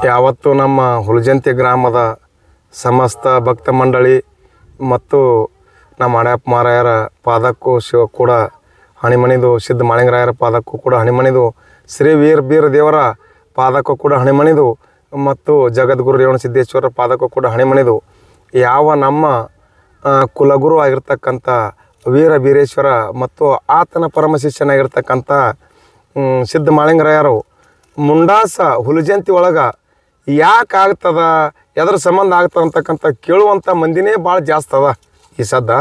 ಯಾವತ್ತು ನಮ್ಮ ಹುಲಜಂತಿ ಗ್ರಾಮದ ಸಮಸ್ತ ಭಕ್ತ ಮಂಡಳಿ ಮತ್ತು ನಮ್ಮ ಹಣೆಯಪ್ಪ ಮಾರಾಯರ ಪಾದಕ್ಕೂ ಕೂಡ ಹಣಿಮಣಿದು, ಸಿದ್ಧ ಮಾಳಿಂಗರಾಯರ ಪಾದಕ್ಕೂ ಕೂಡ ಹಣಿಮಣಿದು, ಶ್ರೀ ಬೀರ ದೇವರ ಪಾದಕ್ಕೂ ಕೂಡ ಹಣಿಮಣಿದು ಮತ್ತು ಜಗದ್ಗುರು ರೇವಣ ಸಿದ್ದೇಶ್ವರ ಪಾದಕ್ಕೂ ಕೂಡ ಹಣಿಮಣಿದು ಯಾವ ನಮ್ಮ ಕುಲಗುರು ಆಗಿರ್ತಕ್ಕಂಥ ವೀರ ಬೀರೇಶ್ವರ ಮತ್ತು ಆತನ ಪರಮ ಶಿಷ್ಯನಾಗಿರ್ತಕ್ಕಂಥ ಸಿದ್ಧ ಮಾಳಿಂಗರಾಯರು ಮುಂಡಾಸ ಹುಲಜಂತಿ ಒಳಗೆ ಯಾಕೆ ಆಗ್ತದ, ಎದ್ರ ಸಂಬಂಧ ಆಗ್ತದ ಅಂತಕ್ಕಂಥ ಕೇಳುವಂಥ ಮಂದಿನೇ ಭಾಳ ಜಾಸ್ತಿ ಅದ. ಈ ಸದ್ದ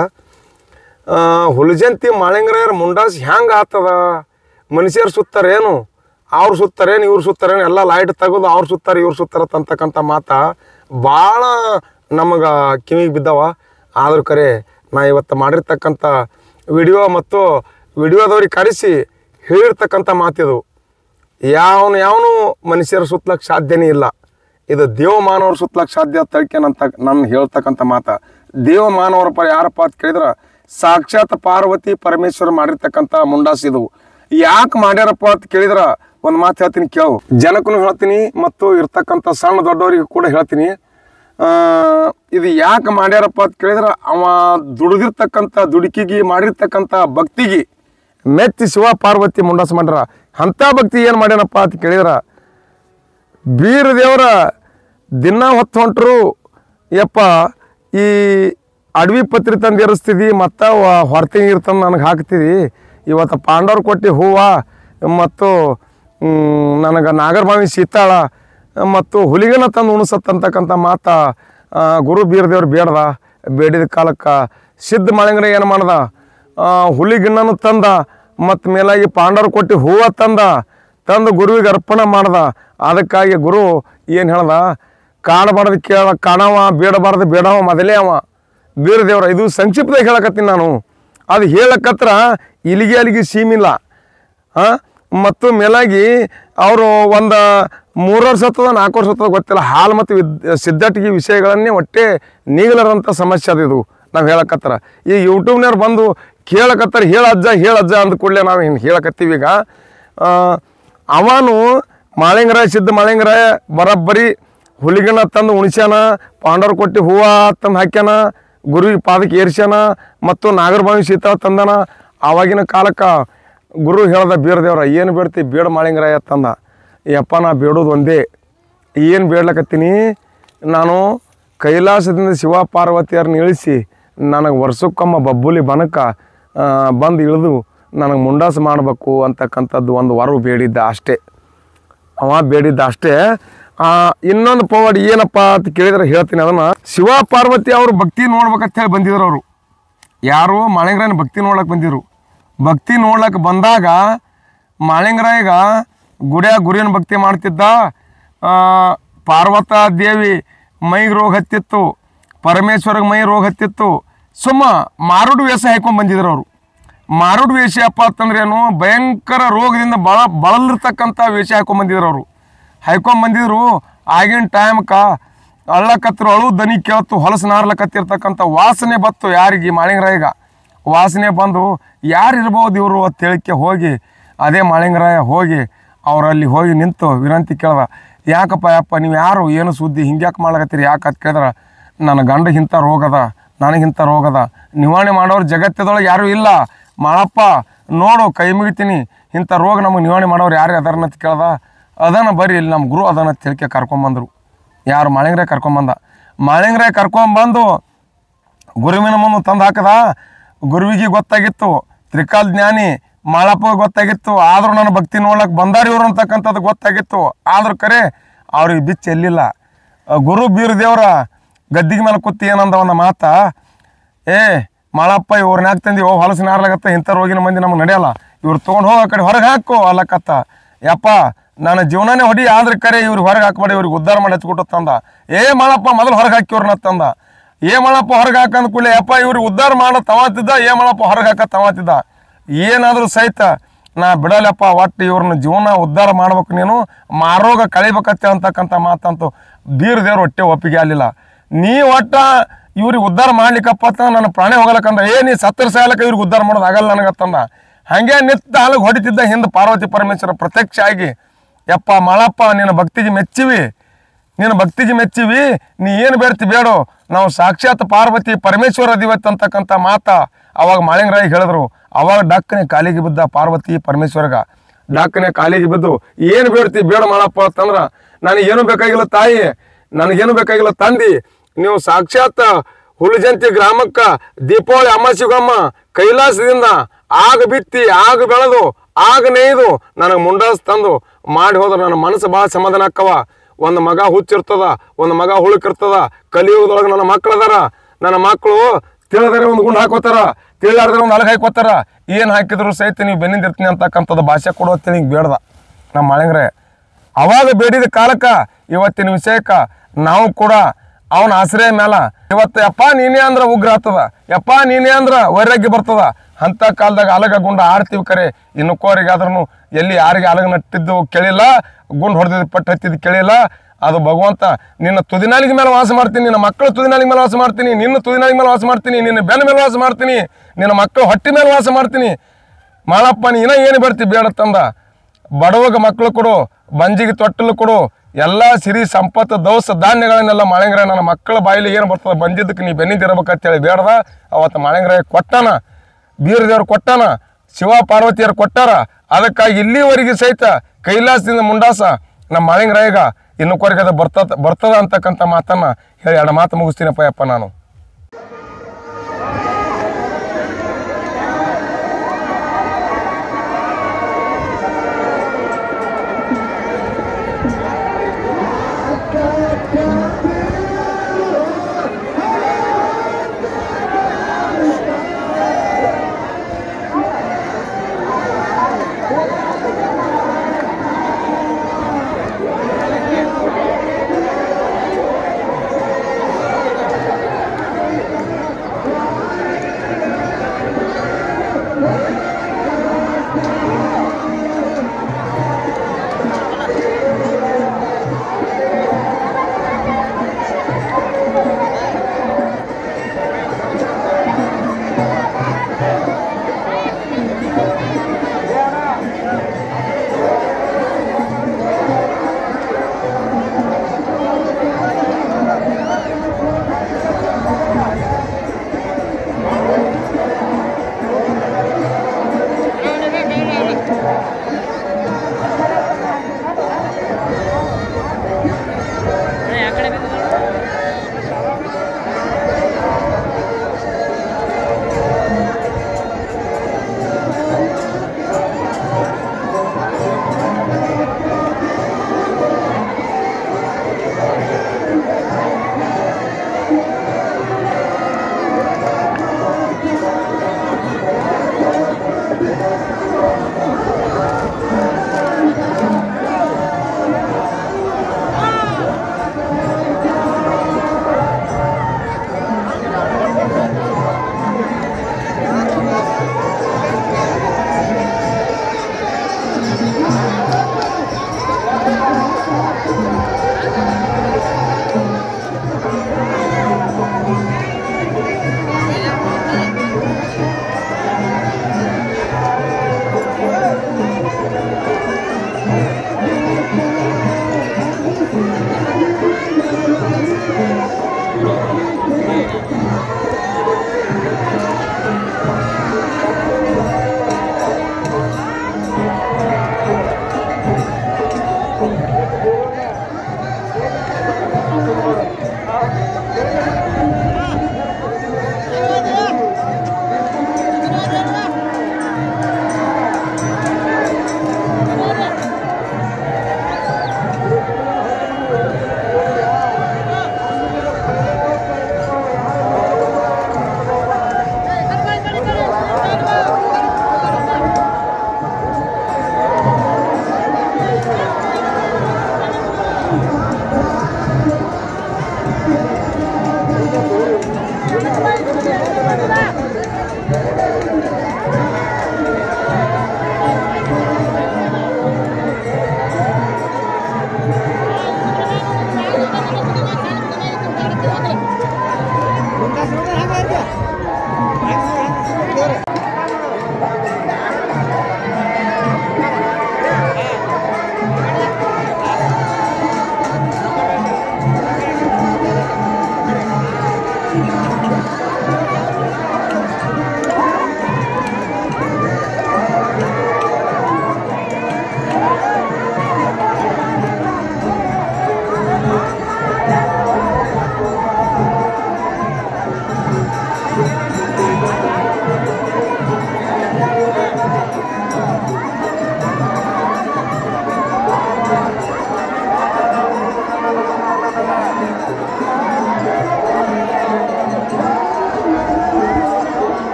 ಹುಲಜಂತಿ ಮಾಳಿಂಗರಾಯರ ಮುಂಡಾಸ ಹೆಂಗೆ ಆಗ್ತದ, ಮನುಷ್ಯರು ಸುತ್ತಾರೇನು, ಅವ್ರು ಸುತ್ತಾರೇನು, ಇವ್ರು ಸುತ್ತಾರೇನು, ಎಲ್ಲ ಲೈಟ್ ತೆಗೆದು ಅವ್ರು ಸುತ್ತಾರೆ ಇವ್ರು ಸುತ್ತಾರತ್ತ ಅಂತಕ್ಕಂಥ ಮಾತು ಭಾಳ ನಮಗೆ ಕಿವಿಗೆ ಬಿದ್ದಾವ. ಆದ್ರೂ ಕರೆ ನಾ ಇವತ್ತು ಮಾಡಿರ್ತಕ್ಕಂಥ ವಿಡಿಯೋ ಮತ್ತು ವಿಡಿಯೋದವ್ರಿಗೆ ಕರೆಸಿ ಹೇಳಿರ್ತಕ್ಕಂಥ ಮಾತಿದು ಯಾವನು ಮನುಷ್ಯರು ಸುತ್ತಲಕ್ಕೆ ಸಾಧ್ಯನೇ ಇಲ್ಲ. ಇದು ದೇವಮಾನವರು ಸುತ್ತಲಕ್ಕೆ ಸಾಧ್ಯ ತಳ್ಕೇನಂತ ನಾನು ಹೇಳ್ತಕ್ಕಂಥ ಮಾತು. ದೇವಮಾನವರ ಯಾರಪ್ಪ ಅಂತ ಕೇಳಿದ್ರೆ ಸಾಕ್ಷಾತ್ ಪಾರ್ವತಿ ಪರಮೇಶ್ವರ ಮಾಡಿರ್ತಕ್ಕಂಥ ಮುಂಡಾಸ ಇದು. ಯಾಕೆ ಮಾಡ್ಯಾರಪ್ಪ ಅಂತ ಕೇಳಿದ್ರೆ ಒಂದು ಮಾತು ಹೇಳ್ತೀನಿ ಕೇಳು. ಜನಕ್ಕೂ ಹೇಳ್ತೀನಿ ಮತ್ತು ಇರ್ತಕ್ಕಂಥ ಸಣ್ಣ ದೊಡ್ಡವರಿಗೂ ಕೂಡ ಹೇಳ್ತೀನಿ. ಇದು ಯಾಕೆ ಮಾಡ್ಯಾರಪ್ಪ ಅಂತ ಕೇಳಿದ್ರೆ ಅವ ದುಡಿದಿರ್ತಕ್ಕಂಥ ದುಡುಕಿಗೆ ಮಾಡಿರ್ತಕ್ಕಂಥ ಭಕ್ತಿಗೆ ಮೆಚ್ಚಿ ಶಿವ ಪಾರ್ವತಿ ಮುಂಡಾಸ ಮಾಡ್ಯಾರ. ಅಂಥ ಭಕ್ತಿ ಏನು ಮಾಡ್ಯಾನಪ್ಪ ಅಂತ ಕೇಳಿದ್ರೆ ಬೀರ ದೇವರ ದಿನ ಹೊತ್ತು ಹೊಂಟರು ಯಪ್ಪ ಈ ಅಡವಿ ಪತ್ರಿ ತಂದು ಏರಿಸ್ತಿದ್ದಿ ಮತ್ತು ಹೊರತಿಂಗ್ ಇರ್ತಂದು ನನಗೆ ಹಾಕ್ತಿದ್ದಿ. ಇವತ್ತು ಪಾಂಡವ್ರು ಕೊಟ್ಟು ಹೂವು ಮತ್ತು ನನಗೆ ನಾಗರಭಾವಿ ಸೀತಾಳ ಮತ್ತು ಹುಲಿಗನ ತಂದು ಉಣಿಸತ್ತಂತಕ್ಕಂಥ ಮಾತು ಗುರು ಬೀರದೇವ್ರು ಬೇಡಿದ ಕಾಲಕ್ಕೆ ಸಿದ್ಧ ಮಾಳಿಂಗರ ಏನು ಮಾಡ್ದ, ಹುಲಿಗಿಣ್ಣನು ತಂದ ಮತ್ತು ಮೇಲಾಗಿ ಪಾಂಡವ್ರು ಕೊಟ್ಟು ಹೂವು ತಂದು ಗುರುವಿಗೆ ಅರ್ಪಣೆ ಮಾಡ್ದ. ಅದಕ್ಕಾಗಿ ಗುರು ಏನು ಹೇಳ್ದ, ಕಾಣಬಾರ್ದು ಕಾಣವ, ಬೇಡವ ಮೊದಲೇ ಅವ ಬೀರದೇವ್ರ. ಇದು ಸಂಕ್ಷಿಪ್ತವಾಗಿ ಹೇಳಕತ್ತೀನಿ ನಾನು. ಅದು ಹೇಳಕತ್ರ ಅಲ್ಲಿಗೆ ಸೀಮಿಲ್ಲ. ಮತ್ತು ಮೇಲಾಗಿ ಅವರು ಒಂದು 3 ವರ್ಷ ಹತ್ತದ 4 ವರ್ಷ ಹತ್ತದ ಗೊತ್ತಿಲ್ಲ, ಹಾಲು ಮತ್ತು ಸಿದ್ಧಟಿಗೆ ವಿಷಯಗಳನ್ನೇ ಒಟ್ಟೆ ನೀಗಲಾರಂಥ ಸಮಸ್ಯೆ ಅದು. ಇದು ನಾವು ಹೇಳಕತ್ತಾರ ಈ ಯೂಟ್ಯೂಬ್ನವ್ರು ಬಂದು ಕೇಳಕತ್ತಾರ, ಹೇಳಜ್ಜ ಅಂದ ಕೂಡಲೇ ನಾವು ಹಿಂಗೆ ಹೇಳಕತ್ತೀವಿ. ಈಗ ಅವನು ಮಾಳಿಂಗರಾಯ ಸಿದ್ಧ ಮಾಳಿಂಗರಾಯ ಬರೋಬ್ಬರಿ ಹುಲಿಗನ ತಂದು ಉಣಿಸ್ಯಾನ, ಪಾಂಡವ್ರು ಕೊಟ್ಟು ಹೂವು ತಂದು ಹಾಕ್ಯಾನ, ಗುರುವಿಗೆ ಪಾದಕ್ಕೆ ಏರ್ಸ್ಯಾನ ಮತ್ತು ನಾಗರಭಾವಿ ಸೀತಾ ತಂದನ. ಆವಾಗಿನ ಕಾಲಕ್ಕೆ ಗುರು ಹೇಳ್ದ ಬೀರದೇವ್ರ ಏನು ಬೇಡ್ತಿ ಬೇಡ ಮಾಳಿಂಗರಾಯ ತಂದ. ಯಪ್ಪ ನಾ ಬೇಡೋದು ಒಂದೇ, ಏನು ಬೇಡ್ಲಕತ್ತೀನಿ, ನಾನು ಕೈಲಾಸದಿಂದ ಶಿವ ಪಾರ್ವತಿಯರನ್ನ ಇಳಿಸಿ ನನಗೆ ವರ್ಷಕ್ಕೊಮ್ಮ ಬಬ್ಬುಲಿ ಬನಕ ಬಂದು ಇಳಿದು ನನಗೆ ಮುಂಡಾಸ ಮಾಡಬೇಕು ಅಂತಕ್ಕಂಥದ್ದು ಒಂದು ವರ ಬೇಡಿದ್ದ ಅಷ್ಟೇ. ಅವ ಬೇಡಿದ್ದ ಅಷ್ಟೇ. ಇನ್ನೊಂದು ಪವಾಡ ಏನಪ್ಪ ಅಂತ ಕೇಳಿದ್ರೆ ಹೇಳ್ತೀನಿ ಅದನ್ನು. ಶಿವ ಪಾರ್ವತಿ ಅವರು ಭಕ್ತಿ ನೋಡ್ಬೇಕಂತ ಹೇಳಿ ಬಂದಿದ್ರು. ಅವರು ಯಾರು ಮಾಳಿಂಗರಾಯನ ಭಕ್ತಿ ನೋಡ್ಲಕ್ಕೆ ಬಂದಿದ್ರು. ಭಕ್ತಿ ನೋಡ್ಲಕ್ಕೆ ಬಂದಾಗ ಮಾಳಿಂಗರಾಯಗ ಗುರಿಯನ ಭಕ್ತಿ ಮಾಡ್ತಿದ್ದ. ಪಾರ್ವತ ದೇವಿ ಮೈಗೆ ರೋಗ ಹತ್ತಿತ್ತು, ಪರಮೇಶ್ವರಿಗೆ ಮೈ ರೋಗ ಹತ್ತಿತ್ತು. ಮಾರುಡು ವೇಷ ಹಾಕೊಂಡು ಬಂದಿದ್ರು ಅವರು. ಮಾರುಡು ವೇಷ ಅಪ್ಪ ಅಂತಂದ್ರೆ ಏನು, ಭಯಂಕರ ರೋಗದಿಂದ ಬಳಲಿರ್ತಕ್ಕಂಥ ವೇಷ ಹಾಕೊಂಡ್ಬಂದಿದ್ರು ಅವರು. ಹಾಕೊಂಡ್ಬಂದಿದ್ರು. ಆಗಿನ ಟೈಮ್ಗೆ ಅಳ್ಳಕತ್ತರು, ಅಳು ದನಿ ಕೇಳ್ತು, ಹೊಲಸು ನಾರ್ಲಕತ್ತಿರ್ತಕ್ಕಂಥ ವಾಸನೆ ಬತ್ತು ಯಾರಿಗೆ, ಮಾಳಿಂಗರಾಯಗ ವಾಸನೆ ಬಂದು ಯಾರು ಇರ್ಬೋದು ಇವರು ಅಂತ ಹೇಳಿಕೆ ಹೋಗಿ ಅದೇ ಮಾಳಿಂಗರಾಯ ಹೋಗಿ ಅವರಲ್ಲಿ ಹೋಗಿ ನಿಂತು ವಿನಂತಿ ಕೇಳ್ದ, ಯಾಕಪ್ಪ ನೀವು ಯಾರು, ಏನು ಸುದ್ದಿ, ಹಿಂಗ್ಯಾಕೆ ಮಾಡ್ಲಕತ್ತೀರಿ, ಯಾಕೆ ಅಂತ ಕೇಳಿದ್ರೆ ನನ್ನ ಗಂಡಗೆ ಇಂಥ ರೋಗದ, ನನಗಿಂಥ ರೋಗದ, ನಿವಾರಣೆ ಮಾಡೋರು ಜಗತ್ತದೊಳಗೆ ಯಾರೂ ಇಲ್ಲ, ಮಾಳಪ್ಪ ನೋಡು ಕೈ ಮುಗಿತೀನಿ, ಇಂಥ ರೋಗ ನಮಗೆ ನಿವಾರಣೆ ಮಾಡೋರು ಯಾರು ಅದನ್ನ ಅಂತ ಕೇಳ್ದ. ಅದನ್ನು ಬರ್ರಿ ಇಲ್ಲಿ ನಮ್ಮ ಗುರು ಅದನ್ನ ತಿಳಿಕೆ ಕರ್ಕೊಂಬಂದರು. ಯಾರು ಮಾಳಿಂಗರಾಯ ಕರ್ಕೊಂಬಂದ. ಮಾಳಿಂಗರಾಯ ಕರ್ಕೊಂಬಂದು ಗುರುವಿನ ಮುಂದೆ ತಂದು ಹಾಕದ. ಗುರುವಿಗೆ ಗೊತ್ತಾಗಿತ್ತು, ತ್ರಿಕಾಲ್ ಜ್ಞಾನಿ ಮಾಳಪ್ಪಗೆ ಗೊತ್ತಾಗಿತ್ತು. ಆದರೂ ನನ್ನ ಭಕ್ತಿ ನೋಡ್ಲಕ್ಕೆ ಬಂದಾರ ಇವ್ರು ಅಂತಕ್ಕಂಥದ್ದು ಗೊತ್ತಾಗಿತ್ತು. ಆದ್ರೂ ಕರೆ ಅವ್ರಿಗೆ ಬಿಚ್ಚ ಎಲ್ಲಿಲ್ಲ. ಗುರು ಬೀರದೇವ್ರ ಗದ್ದಿಗೆ ಮೇಲೆ ಕೂತಿ ಏನಂದ ಒಂದು ಮಾತಾ, ಮಾಳಪ್ಪ ಇವ್ರನ್ನ ಯಾಕೆ ತಂದಿ, ಹೊಲಸಿನ ಆರ್ಲಾಗತ್ತ, ಇಂಥ ರೋಗಿನ ಮಂದಿ ನಮ್ಗೆ ನಡೆಯಲ್ಲ, ಇವ್ರು ತೊಗೊಂಡು ಹೋಗಿ ಆ ಕಡೆ ಹೊರಗೆ ಹಾಕು ಅಲ್ಲಕತ್ತ. ಯಪ್ಪ ನನ್ನ ಜೀವನನೇ ಹೊಡಿ, ಆದ್ರೆ ಕರೆ ಇವ್ರಿಗೆ ಹೊರಗೆ ಹಾಕ್ಬೇಡಿ, ಇವ್ರಿಗೆ ಉದ್ಧಾರ ಮಾಡಿ ಹಚ್ಕೊಟ್ಟು ತಂದ. ಮಾಳಪ್ಪ ಮೊದಲು ಹೊರಗೆ ಹಾಕಿವ್ರನ್ನ ತಂದ. ಮಾಳಪ್ಪ ಹೊರಗೆ ಹಾಕಂದ ಕೂಡಲೇ ಯಪ್ಪ ಇವ್ರಿಗೆ ಉದ್ಧಾರ ಮಾಡೋ ತವಾತಿದ್ದ, ಮಾಳಪ್ಪ ಹೊರಗೆ ಹಾಕ ತವಾತಿದ್ದ. ಏನಾದರೂ ಸಹಿತ ನಾ ಬಿಡಲ್ಲಪ್ಪ, ಒಟ್ಟು ಇವ್ರನ್ನ ಜೀವನ ಉದ್ಧಾರ ಮಾಡ್ಬೇಕು, ನೀನು ಮಾರೋಗ ಕಳಿಬೇಕತ್ತೆ ಅಂತಕ್ಕಂಥ ಮಾತಂತೂ ಬೀರದೇವ್ರು ಹೊಟ್ಟೆ ಒಪ್ಪಿಗೆ ಆಗಲಿಲ್ಲ. ನೀ ಒಟ್ಟ ಇವ್ರಿಗೆ ಉದ್ಧಾರ ಮಾಡ್ಲಿಕ್ಕಪ್ಪ ಅಂತ ನನ್ನ ಪ್ರಾಣಿ ಹೋಗಲಕ್ಕಂದ, ನೀ ಸತ್ತರ ಸಾಯಲಕ್ಕ ಇವ್ರಿಗೆ ಉದ್ಧಾರ ಮಾಡೋದು ಆಗಲ್ಲ ನನಗತ್ತಂದ. ಹಾಗೆ ನಿತ್ತ ಹಾಲಿಗೆ ಹೊಡಿತಿದ್ದ ಹಿಂದೆ ಪಾರ್ವತಿ ಪರಮೇಶ್ವರ ಪ್ರತ್ಯಕ್ಷ ಆಗಿ, ಯಪ್ಪ ಮಾಳಪ್ಪ ನಿನ್ನ ಭಕ್ತಿಗೆ ಮೆಚ್ಚಿವಿ, ನೀನು ಭಕ್ತಿಗೆ ಮೆಚ್ಚಿವಿ, ನೀ ಏನು ಬೇಡ್ತಿ ಬೇಡೋ, ನಾವು ಸಾಕ್ಷಾತ್ ಪಾರ್ವತಿ ಪರಮೇಶ್ವರ ಅದಿವತ್ತು ಅಂತಕ್ಕಂಥ ಮಾತ ಅವಾಗ ಮಾಳಿಂಗರಾಯ ಹೇಳಿದ್ರು. ಅವಾಗ ಡಕ್ಕನೆ ಕಾಲಿಗೆ ಬಿದ್ದ ಪಾರ್ವತಿ ಪರಮೇಶ್ವರಗ. ಡಕ್ಕನೆ ಕಾಲಿಗೆ ಬಿದ್ದು ಏನು ಬೇಡ್ತಿ ಬೇಡ ಮಾಡಪ್ಪ ಅಂತಂದ್ರ, ನನಗೇನು ಬೇಕಾಗಿಲ್ಲ ತಾಯಿ, ನನಗೇನು ಬೇಕಾಗಿಲ್ಲ ತಂದಿ, ನೀವು ಸಾಕ್ಷಾತ್ ಹುಲಿಜಂತಿ ಗ್ರಾಮಕ್ಕ ದೀಪಾವಳಿ ಅಮಾಸಿಗೊಮ್ಮ ಕೈಲಾಸದಿಂದ ಆಗ ಬಿತ್ತಿ ಆಗ ಬೆಳೆದು ಆಗ ನೇಯ್ದು ನನಗೆ ಮುಂಡಾಸ್ ತಂದು ಮಾಡಿ ಹೋದ್ರೆ ನನ್ನ ಮನಸ್ಸು ಭಾಳ ಸಮಾಧಾನ ಆಕ್ಕವ. ಒಂದು ಮಗ ಹುಚ್ಚಿರ್ತದ, ಒಂದು ಮಗ ಹುಳುಕಿರ್ತದ. ಕಲಿಯುಗದೊಳಗೆ ನನ್ನ ಮಕ್ಳು ಅದಾರ. ನನ್ನ ಮಕ್ಕಳು ತಿಳಿದರೆ ಒಂದು ಗುಂಡು ಹಾಕೋತಾರ, ತಿಳಿಲಾರ್ದ್ರೆ ಒಂದು ಅಲಗ ಹಾಕೋತಾರ. ಏನು ಹಾಕಿದ್ರು ಸಹಿತ ನೀವು ಬೆನ್ನಿಂದಿರ್ತೀನಿ ಅಂತಕ್ಕಂಥದ್ದು ಭಾಷೆ ಕೊಡುವತ್ತೆ ನಿಂಗೆ ಬೇಡ್ದ ನಮ್ಮ ಮಾಳಿಂಗ್ರೆ. ಅವಾಗ ಬೇಡಿದ ಕಾಲಕ್ಕೆ ಇವತ್ತಿನ ವಿಷಯಕ್ಕೆ ನಾವು ಕೂಡ ಅವನ ಆಶ್ರಯ ಮೇಲೆ ಇವತ್ತು ಯಪ್ಪ ನೀನೇ ಅಂದ್ರೆ ಉಗ್ರ ಆಗ್ತದ, ಯಪ್ಪ ನೀನೇ ಅಂದ್ರೆ ವೈರಾಗ್ಯ ಬರ್ತದ. ಅಂಥ ಕಾಲದಾಗ ಅಲಗ ಗುಂಡು ಆಡ್ತೀವಿ ಕರೆ. ಇನ್ನೊಬ್ಬರಿಗಾದ್ರೂ ಎಲ್ಲಿ ಯಾರಿಗೆ ಅಲಗ ನಟ್ಟಿದ್ದು ಕೇಳಿಲ್ಲ, ಗುಂಡು ಹೊಡೆದಿದ್ದು ಪಟ್ಟು ಹತ್ತಿದ್ದು ಕೇಳಿಲ್ಲ. ಅದು ಭಗವಂತ ನಿನ್ನ ತುದಿನಾಲಿಗೆ ಮೇಲೆ ವಾಸ ಮಾಡ್ತೀನಿ, ನಿನ್ನ ಮಕ್ಕಳು ತುದಿನಾಲಿಗೆ ಮೇಲೆ ವಾಸ ಮಾಡ್ತೀನಿ, ನಿನ್ನ ತುದಿನಾಲಿಗೆ ಮೇಲೆ ವಾಸ ಮಾಡ್ತೀನಿ, ನಿನ್ನ ಬೆನ್ನ ಮೇಲೆ ವಾಸ ಮಾಡ್ತೀನಿ, ನಿನ್ನ ಮಕ್ಕಳು ಹೊಟ್ಟೆ ಮೇಲೆ ವಾಸ ಮಾಡ್ತೀನಿ. ಮಾಳಪ್ಪ ನೀನ ಏನು ಬರ್ತಿ ಬೇಡ ತಂದ. ಬಡವಗ ಮಕ್ಕಳು ಕೊಡು, ಬಂಜಿಗೆ ತೊಟ್ಟಲು ಕೊಡು, ಎಲ್ಲ ಸಿರಿ ಸಂಪತ್ತು ದವಸ ಧಾನ್ಯಗಳನ್ನೆಲ್ಲ ಮಾಳಿಂಗರಾಯ ನನ್ನ ಮಕ್ಕಳ ಬಾಯಿಲಿ ಏನು ಬರ್ತದೆ ಬಂದಿದ್ದಕ್ಕೆ ನೀ ಬೆನ್ನಿದಿರ್ಬೇಕಂತೇಳಿ ಬೇಡ್ದ. ಅವತ್ತು ಮಾಳಿಂಗರಾಯ ಕೊಟ್ಟಾನ, ಬೀರದೇವ್ರು ಕೊಟ್ಟಾನ, ಶಿವ ಪಾರ್ವತಿಯರು ಕೊಟ್ಟಾರ. ಅದಕ್ಕಾಗಿ ಇಲ್ಲಿವರೆಗೆ ಸಹಿತ ಕೈಲಾಸದಿಂದ ಮುಂಡಾಸ ನಮ್ಮ ಮಾಳಿಂಗರಾಯಗ ಇನ್ನೊಬ್ಬರಿಗೆ ಅದು ಬರ್ತದ ಅಂತಕ್ಕಂಥ ಮಾತನ್ನು ಹೇಳಿ 2 ಮಾತು ಮುಗಿಸ್ತೀನಪ್ಪ ಯಪ್ಪ ನಾನು.